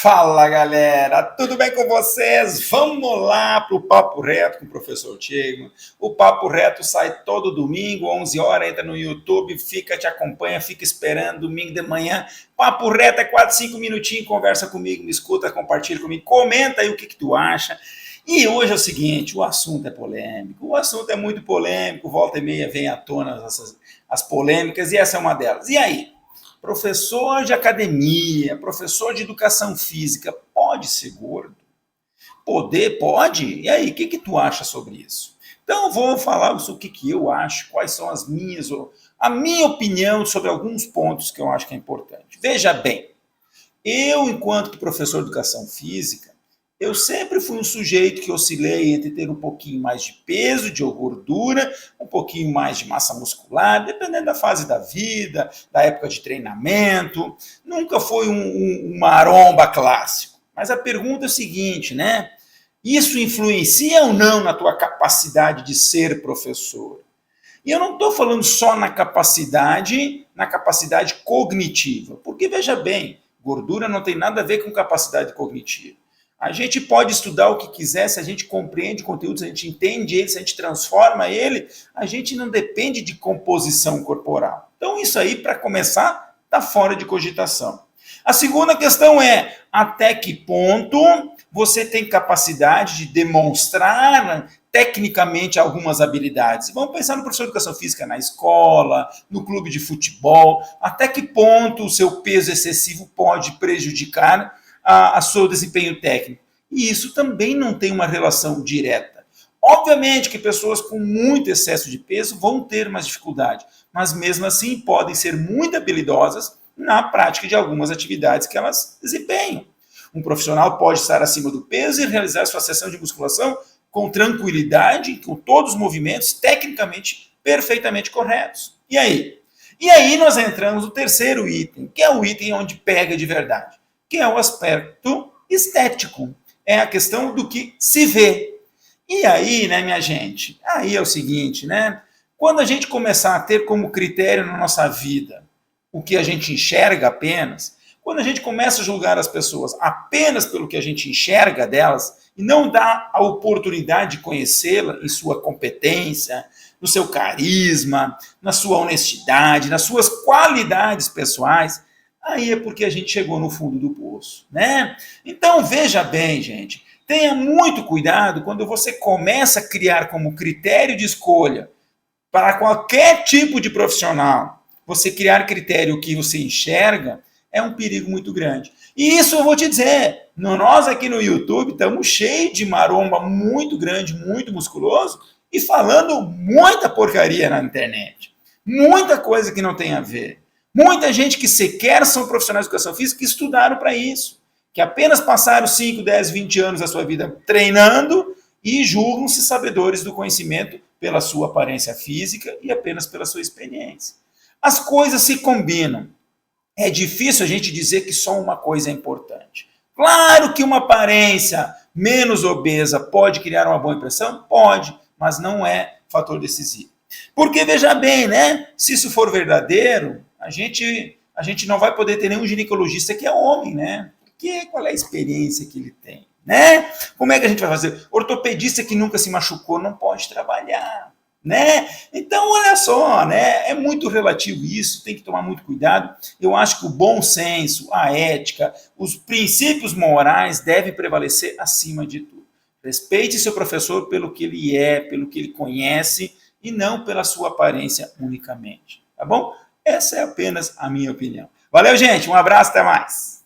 Fala galera, tudo bem com vocês? Vamos lá para o Papo Reto com o professor Tiago. O Papo Reto sai todo domingo, 11 horas, entra no YouTube, te acompanha, fica esperando domingo de manhã. Papo Reto é 4, 5 minutinhos, conversa comigo, me escuta, compartilha comigo, comenta aí o que tu acha. E hoje é o seguinte, o assunto é polêmico, o assunto é muito polêmico, volta e meia vem à tona as polêmicas e essa é uma delas. E aí? Professor de academia, professor de educação física, pode ser gordo? Pode? E aí, o que tu acha sobre isso? Então, vou falar o que eu acho, quais são a minha opinião sobre alguns pontos que eu acho que é importante. Veja bem, eu, enquanto professor de educação física, eu sempre fui um sujeito que oscilei entre ter um pouquinho mais de peso, de gordura, um pouquinho mais de massa muscular, dependendo da fase da vida, da época de treinamento. Nunca foi um maromba clássico. Mas a pergunta é a seguinte, né? Isso influencia ou não na tua capacidade de ser professor? E eu não estou falando só na capacidade cognitiva, porque veja bem, gordura não tem nada a ver com capacidade cognitiva. A gente pode estudar o que quiser, se a gente compreende o conteúdo, se a gente entende ele, se a gente transforma ele, a gente não depende de composição corporal. Então isso aí, para começar, está fora de cogitação. A segunda questão é, até que ponto você tem capacidade de demonstrar tecnicamente algumas habilidades. Vamos pensar no professor de educação física na escola, no clube de futebol, até que ponto o seu peso excessivo pode prejudicar a seu desempenho técnico. E isso também não tem uma relação direta. Obviamente que pessoas com muito excesso de peso vão ter mais dificuldade, mas mesmo assim podem ser muito habilidosas na prática de algumas atividades que elas desempenham. Um profissional pode estar acima do peso e realizar sua sessão de musculação com tranquilidade, com todos os movimentos tecnicamente perfeitamente corretos. E aí? E aí nós entramos no terceiro item, que é o item onde pega de verdade, que é o aspecto estético. É a questão do que se vê. E aí, né, minha gente? Aí é o seguinte, né? Quando a gente começar a ter como critério na nossa vida o que a gente enxerga apenas, quando a gente começa a julgar as pessoas apenas pelo que a gente enxerga delas e não dá a oportunidade de conhecê-la em sua competência, no seu carisma, na sua honestidade, nas suas qualidades pessoais, aí é porque a gente chegou no fundo do poço, né? Então, veja bem, gente, tenha muito cuidado quando você começa a criar como critério de escolha para qualquer tipo de profissional, você criar critério que você enxerga, é um perigo muito grande. E isso eu vou te dizer, nós aqui no YouTube estamos cheios de maromba muito grande, muito musculoso, e falando muita porcaria na internet. Muita coisa que não tem a ver. Muita gente que sequer são profissionais de educação física que estudaram para isso, que apenas passaram 5, 10, 20 anos da sua vida treinando e julgam-se sabedores do conhecimento pela sua aparência física e apenas pela sua experiência. As coisas se combinam. É difícil a gente dizer que só uma coisa é importante. Claro que uma aparência menos obesa pode criar uma boa impressão? Pode, mas não é fator decisivo. Porque, veja bem, né? Se isso for verdadeiro, a gente não vai poder ter nenhum ginecologista que é homem, né? Porque qual é a experiência que ele tem, né? Como é que a gente vai fazer? Ortopedista que nunca se machucou não pode trabalhar, né? Então, olha só, né? É muito relativo isso, tem que tomar muito cuidado. Eu acho que o bom senso, a ética, os princípios morais devem prevalecer acima de tudo. Respeite seu professor pelo que ele é, pelo que ele conhece e não pela sua aparência unicamente, tá bom? Essa é apenas a minha opinião. Valeu, gente, um abraço, até mais.